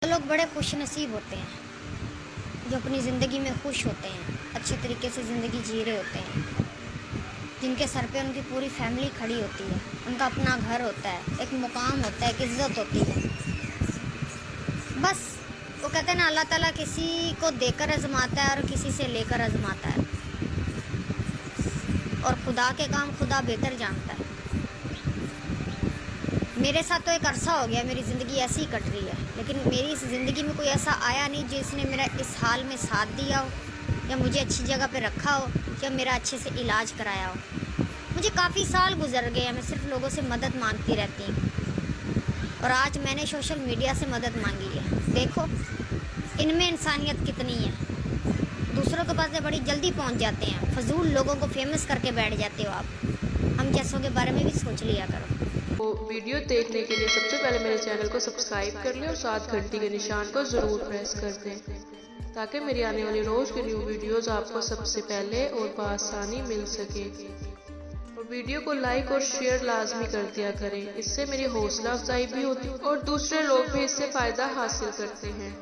तो लोग बड़े खुश नसीब होते हैं जो अपनी ज़िंदगी में खुश होते हैं, अच्छे तरीके से ज़िंदगी जी रहे होते हैं, जिनके सर पे उनकी पूरी फैमिली खड़ी होती है, उनका अपना घर होता है, एक मुकाम होता है, एक इज़्ज़त होती है। बस वो कहते हैं ना, अल्लाह ताला किसी को देकर आजमाता है और किसी से लेकर आजमाता है, और खुदा के काम खुदा बेहतर जानता है। मेरे साथ तो एक अरसा हो गया मेरी ज़िंदगी ऐसी ही कट रही है, लेकिन मेरी इस ज़िंदगी में कोई ऐसा आया नहीं जिसने मेरा इस हाल में साथ दिया हो, या मुझे अच्छी जगह पे रखा हो, या मेरा अच्छे से इलाज कराया हो। मुझे काफ़ी साल गुजर गए हैं, मैं सिर्फ लोगों से मदद मांगती रहती हूँ, और आज मैंने सोशल मीडिया से मदद मांगी है। देखो इनमें इंसानियत कितनी है। दूसरों के पास बड़ी जल्दी पहुँच जाते हैं, फजूल लोगों को फेमस करके बैठ जाते हो आप। हम जैसों के बारे में भी सोच लिया करो। तो वीडियो देखने के लिए सबसे पहले मेरे चैनल को सब्सक्राइब कर लें और साथ घंटी के निशान को ज़रूर प्रेस कर दें, ताकि मेरी आने वाली रोज़ की न्यू वीडियोस आपको सबसे पहले और बआसानी मिल सके। और वीडियो को लाइक और शेयर लाजमी कर दिया करें, इससे मेरी हौसला अफजाई भी होती है और दूसरे लोग भी इससे फ़ायदा हासिल करते हैं।